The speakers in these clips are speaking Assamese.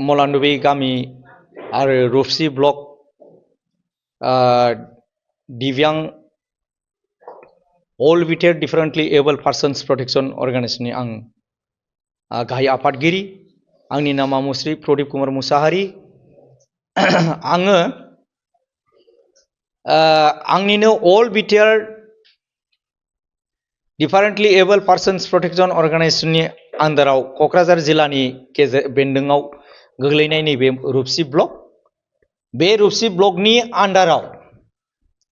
मलानदुबि गामि आरो रुपसि ब्लक दिव्यांग अल विथेर डिफरेंटलि एबल पार्सन्स प्रोटेक्शन अर्गेनाइजेशननि आं गाहाय आफादगिरि आंनि नामा मुश्री प्रदीप कुमार मुसाहारि आङो आंनिनो अल विथेर डिफरेंटलि एबल पार्सन्स प्रोटेक्शन अर्गेनाइजेशननि आन्दाराव क'क्राझार जिल्लानि बेन्दोङाव गोग्लैनाय नैबे रुपसि ब्लक बे रुपसि ब्लकनि आन्दाराव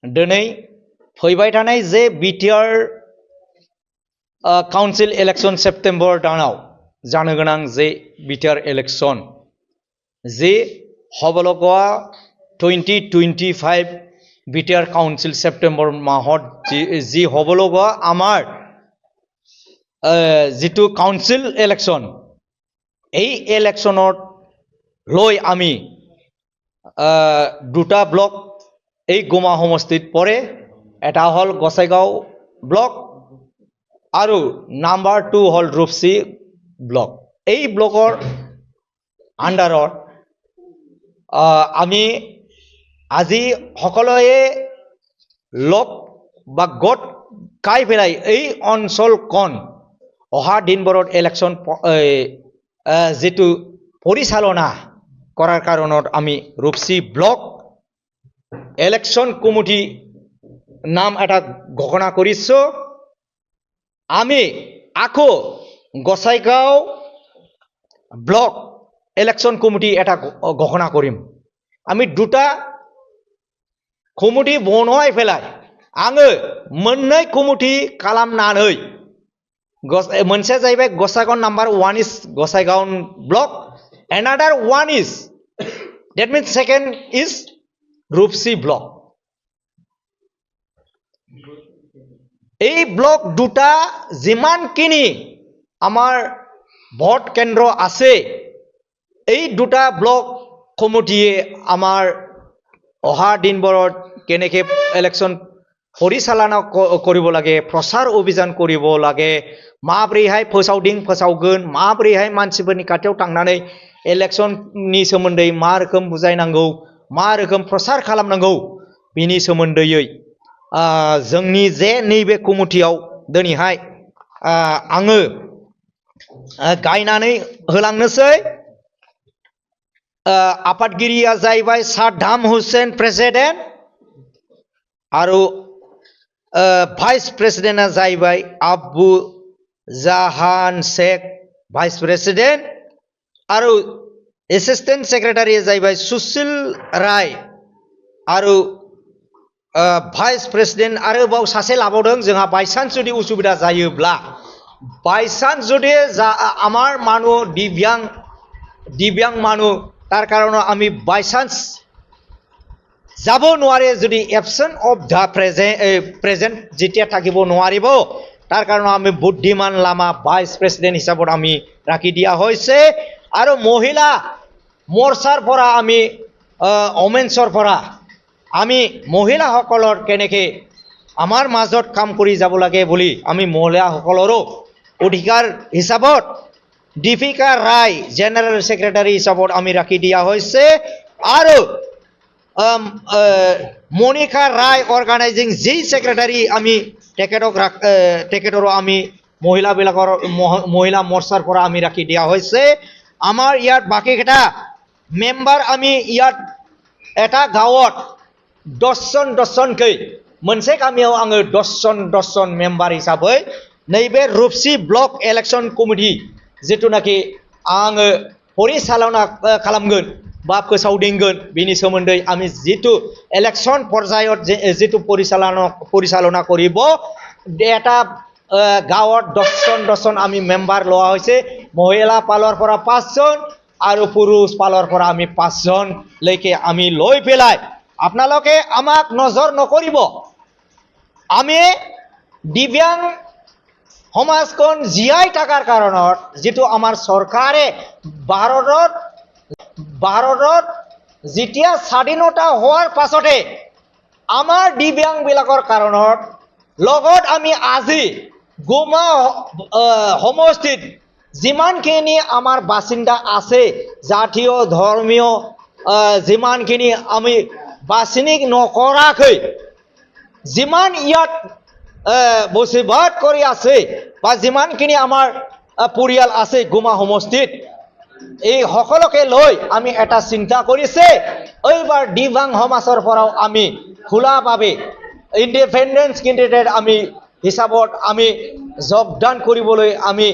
दिनै फैबाय थानाय जे बिटिआर काउन्सिल इलेक्शन सेप्टेम्बर दानाव जानो गोनां जे बिटिआर इलेक्शन जे हबलगआ 2025 बिटिआर काउन्सिल सेप्टेम्बर माहत जी हबलगआ आमार जितु काउन्सिल इलेक्शन এই ইলেকশনত লৈ আমি দুটা ব্লক এই গোমা সমষ্টিত পৰে এটা হল গোসাইগাঁও ব্লক আৰু নাম্বাৰ 2 হল ৰূপসী ব্লক এই ব্লকৰ আন্ডাৰত আমি আজি সকলোৱে লক বা গট কাই পেলাই এই অঞ্চলখন অহা দিনবোৰত ইলেকশ্যন যেটো পৰিচালনা কৰাৰ কাৰণত আমি ৰূপসী ব্লক ইলেকশ্যন কমিটি নাম এটা ঘোষণা কৰিছো আমি আকৌ গোসাইগাঁও ব্লক ইলেকশ্যন কমিটি এটা ঘোষণা কৰিম আমি দুটা কমিটি বনোৱাই পেলাই आङो मोननै कमिटि खालामनानै मोनसे जाहैबाय Gossaigaon number 1 is Gossaigaon block another one is that means second is Rupshi block এই ব্লক দুটা যিমানখিনি আমাৰ ভোট কেন্দ্ৰ আছে এই দুটা ব্লক কমিটিয়ে আমাৰ অহা দিনবোৰত কেনেকৈ ইলেকশ্যন परिचालना কৰিব লাগে प्रचार अभियान কৰিব লাগে माब्रैहाय फोसावगोन माब्रैहाय मानसिफोरनि खाथियाव थांनानै इलेक्शननि सोमोन्दै मा रोखोम बुजायनांगौ मा रोखोम प्रचार खालामनांगौ बिनि सोमोन्दै जोंनि जे नैबे कमिटियाव दिनैहाय आङो गायनानै होलांनोसै आफादगिरिया जाहैबाय साद्दाम हुसैन प्रेसिडेंट आरो भाइस प्रेसिडेंटआ जाहैबाय आबु जाहान शेख भाइस प्रेसिडेंट आरो एसिस्टेंट सेक्रेटारिया जाहैबाय सुशील राय आरो भाइस प्रेसिडेंट आरोबाव सासे लाबावदों जोंहा बायसान्स जुदि उसुबिदा जायोब्ला बायसान्स जुदि आमार मानु दिव्यांग मानु तार कारण आमी बायसान्स যাব নোৱাৰে যদি এবসেন্ট অফ দা প্ৰেজেন্ট যেতিয়া থাকিব নোৱাৰিব তাৰ কাৰণে আমি বুদ্ধিমান লামা ভাইস প্ৰেসিডেন্ট হিচাপত আমি ৰাখি দিয়া হৈছে আৰু মহিলা মৰ্চাৰ পৰা আমি ওমেন্সৰ পৰা আমি মহিলাসকলৰ কেনেকৈ আমাৰ মাজত কাম কৰি যাব লাগে বুলি আমি মহিলাসকলৰো অধিকাৰ হিচাপত দীপিকা ৰায় জেনাৰেল সেক্ৰেটাৰী হিচাপত আমি ৰাখি দিয়া হৈছে আৰু মনিকা ৰায় অৰ্গানাইজিং যি সেক্ৰেটাৰি আমি টেকেটৰো আমি মহিলা মোৰ্চাৰ পৰা আমি ৰাখি দিয়া হৈছে আমাৰ ইয়াত বাকি কেটা মেম্বাৰ আমি ইয়াত এটা গাঁৱত 10 জনকৈ मोनसे गामियाव आङो 10 जन मेम्बार हिसाबै नैबे रूपसী ब्लक इलेक्शन कमिटि जितुनाखि आङो परिचालना खालामगोन बा फोसावदिंगोन बिनि सोमोन्दै आमी जितु इलेक्शन पर्यायत जितु परिचालना करिब এটা गाँवत 10 जन आमी मेम्बार लोৱা হৈছে महिला पाলৰ পৰা 5 জন আৰু পুৰুষ পালৰ পৰা আমি 5 জন লৈকে আমি লৈ পেলাই আপোনালোকে আমাক নজৰ নকৰিব আমি দিব্যাং সমাজখন জীয়াই থাকাৰ কাৰণত যেটো আমাৰ চৰকাৰে ভাৰতত যেতিয়া স্বাধীনতা হোৱাৰ পাছতে আমাৰ দিব্যাং বিলাকৰ কাৰণত লগত আমি আজি গোমা সমষ্টিত যিমানখিনি আমাৰ বাসিন্দা আছে জাতীয় ধৰ্মীয় যিমানখিনি আমি বাছনি নকৰাকৈ যিমান ইয়াত বসবাস কৰি আছে বা যিমানখিনি আমাৰ পৰিয়াল আছে গুমা সমষ্টিত এই সকলোকে লৈ আমি এটা চিন্তা কৰিছে এইবাৰ দিব্যাং সমাজৰ পৰাও আমি খোলাভাৱে ইণ্ডিপেণ্ডেন্স কেণ্ডিডেট আমি হিচাপত আমি যোগদান কৰিবলৈ আমি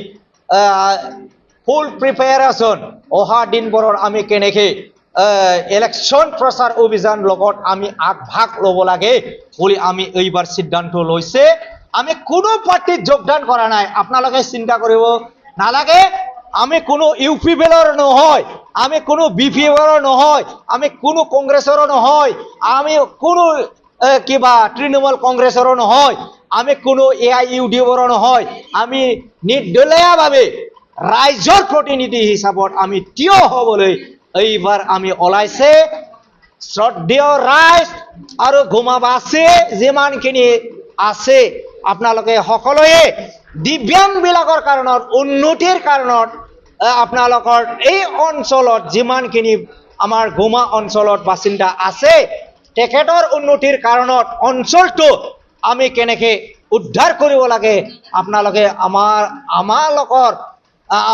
ফুল প্ৰিপেয়াৰেশ্যন অহা দিনবোৰৰ আমি কেনেকৈ ইলেকশ্যন প্ৰচাৰ অভিযান লগত আমি আগভাগ ল'ব লাগে বুলি আমি এইবাৰ সিদ্ধান্ত লৈছে আমি কোনো পাৰ্টিত যোগদান কৰা নাই আপোনালোকে চিন্তা কৰিব নালাগে আমি কোনো ইউপিএলৰ নহয় আমি কোনো বিপিএলৰ নহয় আমি কোনো কংগ্ৰেছৰো নহয় আমি কোনো কিবা তৃণমূল কংগ্ৰেছৰো নহয় আমি কোনো এআইইউডিএফৰো নহয় আমি নিৰ্দলীয়ভাৱে ৰাইজৰ প্ৰতিনিধি হিচাপত আমি থিয় হ'বলৈ এইবাৰ আমি ওলাইছে শ্ৰদ্ধেয় ৰাইজ আৰু গুমাবাসী যিমানখিনি আছে আপোনালোকে সকলোৱে দিব্যাং বিলাকৰ কাৰণত উন্নতিৰ কাৰণত আপোনালোকৰ এই অঞ্চলত যিমানখিনি আমাৰ গুমা অঞ্চলত বাসিন্দা আছে তেখেতৰ উন্নতিৰ কাৰণত অঞ্চলটো আমি কেনেকৈ উদ্ধাৰ কৰিব লাগে আপোনালোকে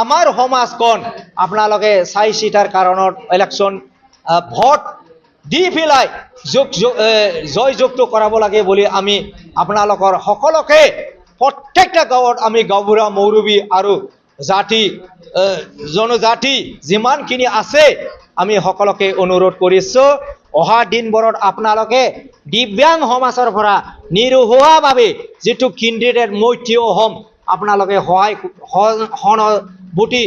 আমাৰ সমাজখন আপোনালোকে চাই চিতাৰ কাৰণত ইলেকশ্যন ভোট দি পেলাই জয়যুক্ত কৰাব লাগে বুলি আমি আপোনালোকৰ সকলোকে প্ৰত্যেকটা গাঁৱত আমি গাঁওবুঢ়া মৌৰবী আৰু জাতি জনজাতি যিমানখিনি আছে আমি সকলোকে অনুৰোধ কৰিছো অহা দিনবোৰত আপোনালোকে দিব্যাং সমাজৰ পৰা নিৰুহুৱাভাৱে যিটো কেণ্ডিডেট মই থিয় হ'ম আপোনালোকে সহানুভূতি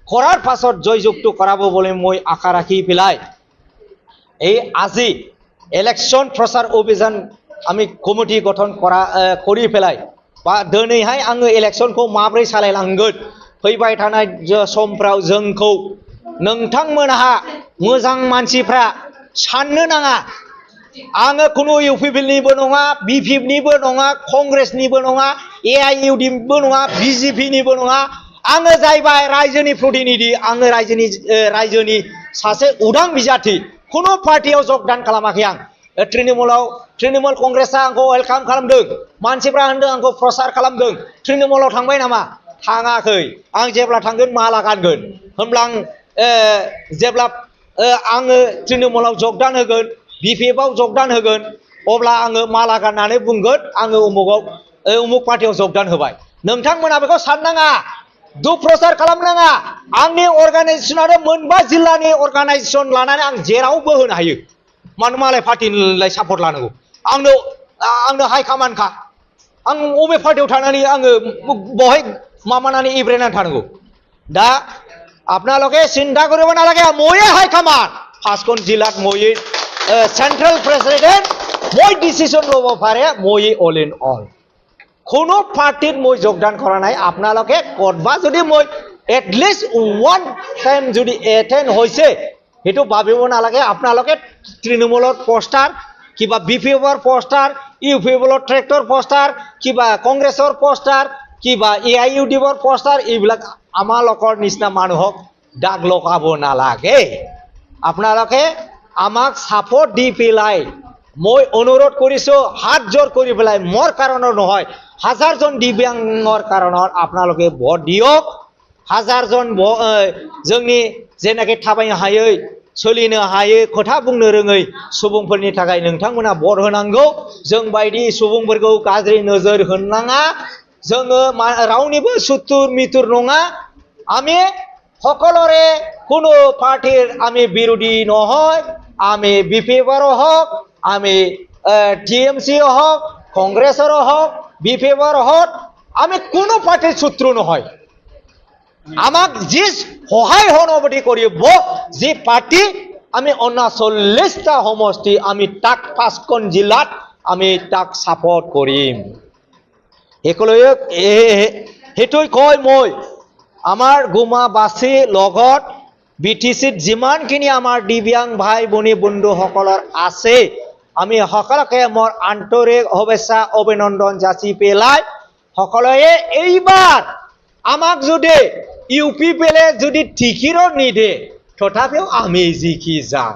কৰাৰ পাছত জয়যুক্ত কৰাব বুলি মই আশা ৰাখি পেলাই এই আজি ইলেকশ্যন প্ৰচাৰ অভিযান আমি কমিটি গঠন কৰি পেলাই বা दिनैहाय आङो इलेक्शनखौ माबोरै सालायलांगोन फैबाय थानाय समफ्राव जोंखौ नोंथांमोनहा मोजां मानसिफ्रा साननो नाङा आङो कुनु इउपिपिएलनिबो नङा बिपिएफनिबो नङा कंग्रेसनिबो नङा एआइइउडिएफनिबो नङा बिजेपिनिबो नङा आङो जाहैबाय रायजोनि प्रतिनिधि आङो रायजोनि सासे उदां बिजाथि कुनु पार्टियाव योगदान खालामाखै आं तृणमूल कंग्रेसा आंखौ वेलकाम खालामदों मानसिफ्रा होनदों आंखौ प्रचार खालामदों तृणमूलाव थांबाय नामा थाङाखै आं जेब्ला थांगोन माला गानगोन होमब्ला आं जेब्ला आङो तृणमूलाव योगदान होगोन बिपिएफआव योगदान होगोन अब्ला आङो माला गाननानै बुंगोन आङो उमुक पार्टियाव योगदान होबाय नोंथांमोना बेखौ साननाङा दुप्रचार खालामनाङा आंनि अर्गानाइजेसनानो मोनबा जिल्लानि अर्गानाइजेसन लानानै आं जेरावबो होनो हायो मानो मालाय पार्टिनिलाय सापर्ट लानांगौ आंनो हाइ कमान्डखा आं अबे पार्टियाव थानानै आङो बहाय माबानानै इब्रायनानै थानांगौ दा আপোনালোকে চিন্তা কৰিব নালাগে ময়ে হাই কমান্ড পাঁচখন জিলাত ময়ে সেন্ট্ৰেল প্ৰেসিডেন্ট মই ডিসিশন ল'ব পাৰে ময়ে অল ইন অল কোনো পাৰ্টিত মই যোগদান কৰা নাই আপোনালোকে কৰবা যদি মই এটলিষ্ট ওৱান টাইম যদি এটেন্ড হৈছে हेतु भाविब नालागे आपनालोके तृणमूलर पोस्टार किबा बिपिएफर पोस्टार इउपिएफर ट्रेक्टर पोस्टार किबा कांग्रेसर पोस्टार किबा एआइइउडिएफर पोस्टार एबिलाक आमालोकर निसिना मानुहक दाग लगाब नालागे आपनालोके आमाक सापर्ट दि पेलाय মই অনুৰোধ কৰিছো হাত জোৰ কৰি পেলাই মোৰ কাৰণত নহয় হাজাৰজন দিব্যাংগৰ কাৰণত আপোনালোকে ভোট দিয়ক হাজাৰজন जोंनि जेनाखि थाबायनो हायै सोलिनो हायै खोथा बुंनो रोङै सुबुंफोरनि थाखाय नोंथांमोना भोट होनांगौ जों बायदि सुबुंफोरखौ गाज्रि नोजोर होनाङा जोङो रावनिबो सुथुर मिथुर नङा আমি সকলৰে কোনো পাৰ্টিৰ আমি বিৰোধী নহয় আমি বিপিএফৰো হওক আমি টিএমচিও হওক কংগ্ৰেছৰো হওক বিপিএফৰো হওক আমি কোনো পাৰ্টিৰ শত্ৰু নহয় আমাক যি সহায় সহানুভূতি কৰিব যি পাৰ্টি আমি 39টা সমষ্টি আমি তাক 5খন জিলাত আমি তাক সাপোৰ্ট কৰিম একলৈ হেতুই কয় মই আমাৰ গুমাবাসী লগত বিটিসিত যিমানখিনি আমাৰ দিব্যাং ভাই বনি বন্ধু সকলৰ আছে আমি সকলোকে মোৰ আন্তৰিক শুভেচ্ছা অভিনন্দন যাচি পেলাই সকলোৱে এইবাৰ আমাক যদি ইউ পি পেলে যদি টিকিটও নিদিয়ে তথাপিও আমি জিকি যাম